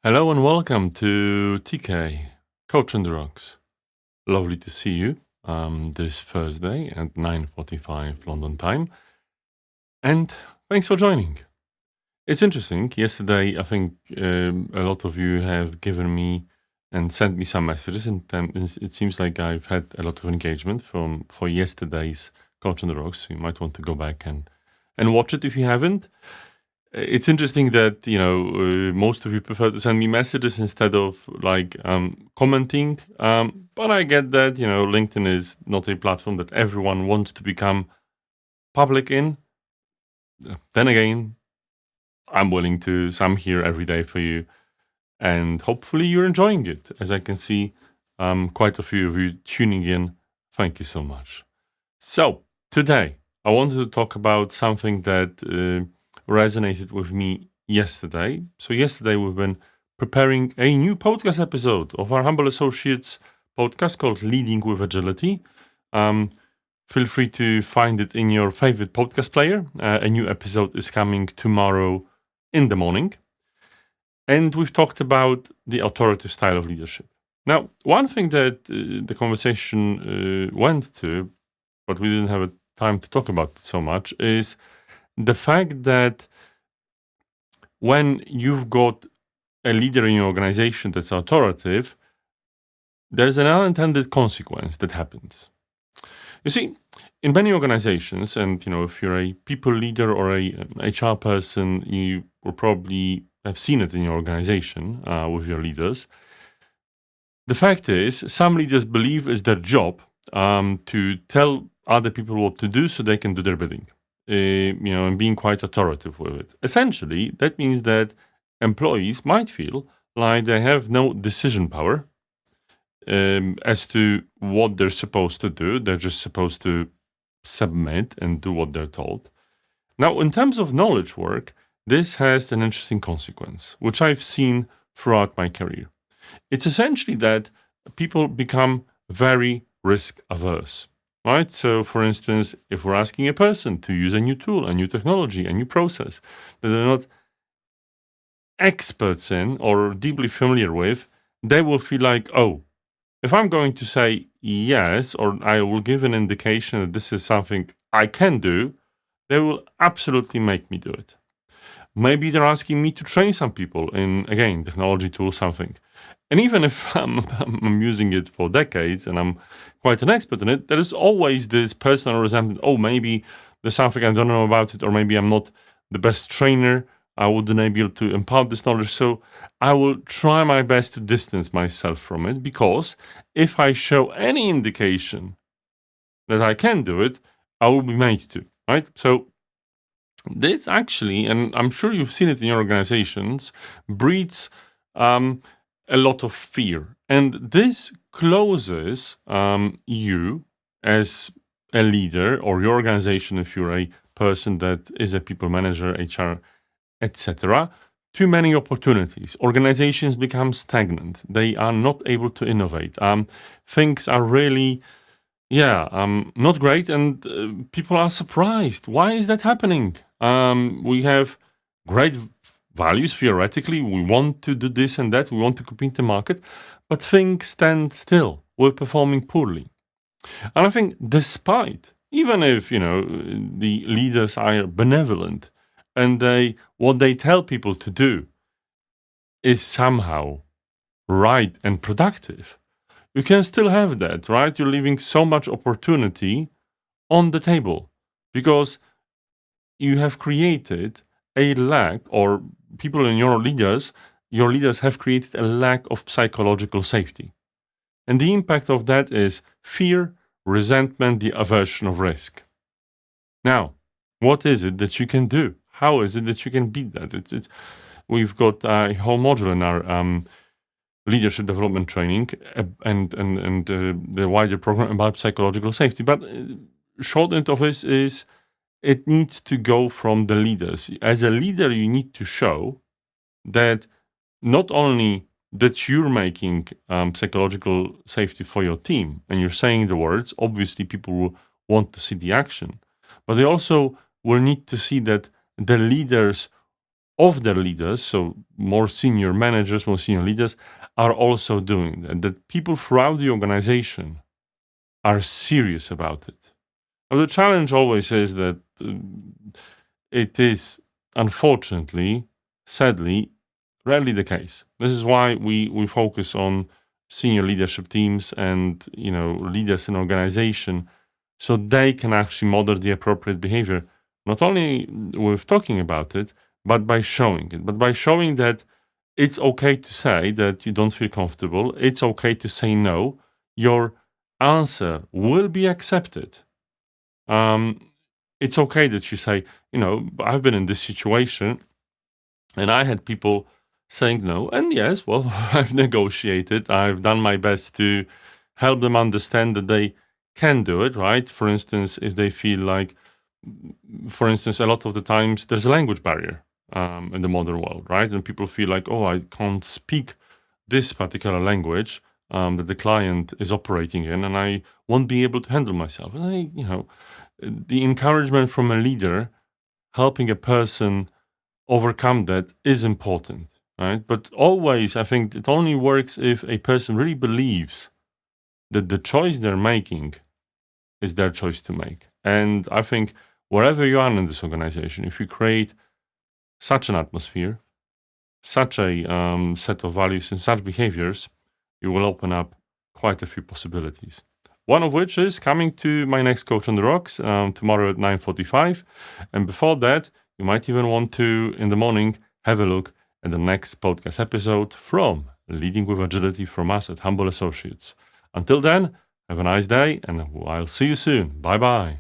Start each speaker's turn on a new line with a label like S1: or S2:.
S1: Hello and welcome to TK, Coach on the Rocks. Lovely to see you this Thursday at 9:45 London time. And thanks for joining. It's interesting. Yesterday, I think a lot of you have given me and sent me some messages, and it seems like I've had a lot of engagement for yesterday's Coach on the Rocks. So you might want to go back and watch it if you haven't. It's interesting that most of you prefer to send me messages instead of commenting. But I get that LinkedIn is not a platform that everyone wants to become public in. Then again, I'm willing to. So I'm here every day for you, and hopefully you're enjoying it. As I can see, quite a few of you tuning in. Thank you so much. So today I wanted to talk about something that resonated with me yesterday. So yesterday we've been preparing a new podcast episode of our Humble Associates podcast called Leading with Agility. Feel free to find it in your favorite podcast player. A new episode is coming tomorrow in the morning. And we've talked about the authoritative style of leadership. Now, one thing that the conversation went to, but we didn't have time to talk about it so much, is the fact that when you've got a leader in your organization that's authoritative, there's an unintended consequence that happens. You see, in many organizations, and if you're a people leader or a HR person, you will probably have seen it in your organization with your leaders. The fact is, some leaders believe it's their job to tell other people what to do so they can do their bidding. And being quite authoritative with it. Essentially, that means that employees might feel like they have no decision power as to what they're supposed to do. They're just supposed to submit and do what they're told. Now, in terms of knowledge work, this has an interesting consequence, which I've seen throughout my career. It's essentially that people become very risk averse. Right? So, for instance, if we're asking a person to use a new tool, a new technology, a new process that they're not experts in or deeply familiar with, they will feel like, oh, if I'm going to say yes, or I will give an indication that this is something I can do, they will absolutely make me do it. Maybe they're asking me to train some people in, again, technology tool, something. And even if I'm using it for decades and I'm quite an expert in it, there is always this personal resentment. Oh, maybe there's something I don't know about it, or maybe I'm not the best trainer. I wouldn't be able to impart this knowledge. So I will try my best to distance myself from it, because if I show any indication that I can do it, I will be made to, right? So this actually, and I'm sure you've seen it in your organizations, breeds a lot of fear. And this closes you as a leader, or your organization, if you're a person that is a people manager, HR, etc., too many opportunities. Organizations become stagnant. They are not able to innovate. Things are really, not great, and people are surprised. Why is that happening? We have great values theoretically. We want to do this and that. We want to compete in the market, but things stand still. We're performing poorly. And I think despite, even if, the leaders are benevolent and what they tell people to do is somehow right and productive, you can still have that, right? You're leaving so much opportunity on the table because you have created a lack, or people in your leaders have created a lack of psychological safety. And the impact of that is fear, resentment, the aversion of risk. Now, what is it that you can do? How is it that you can beat that? We've got a whole module in our leadership development training and the wider program about psychological safety. But short end of this is, it needs to go from the leaders. As a leader, you need to show that not only that you're making psychological safety for your team and you're saying the words, obviously people will want to see the action, but they also will need to see that the leaders of their leaders, so more senior managers, more senior leaders are also doing, and that people throughout the organization are serious about it. Now, the challenge always is that it is, unfortunately, sadly, rarely the case. This is why we focus on senior leadership teams and leaders in organization, so they can actually model the appropriate behavior, not only with talking about it, but by showing it. But by showing that it's okay to say that you don't feel comfortable, it's okay to say no, your answer will be accepted. It's okay that you say, I've been in this situation and I had people saying no. And yes, well, I've negotiated. I've done my best to help them understand that they can do it, right? For instance, if they feel like, for instance, a lot of the times there's a language barrier in the modern world, right? And people feel like, oh, I can't speak this particular language that the client is operating in, and I won't be able to handle myself. And the encouragement from a leader helping a person overcome that is important, right? But always, I think it only works if a person really believes that the choice they're making is their choice to make. And I think wherever you are in this organization, if you create such an atmosphere, such a set of values and such behaviors, you will open up quite a few possibilities. One of which is coming to my next Coach on the Rocks tomorrow at 9:45. And before that, you might even want to, in the morning, have a look at the next podcast episode from Leading with Agility from us at Humble Associates. Until then, have a nice day, and I'll see you soon. Bye-bye.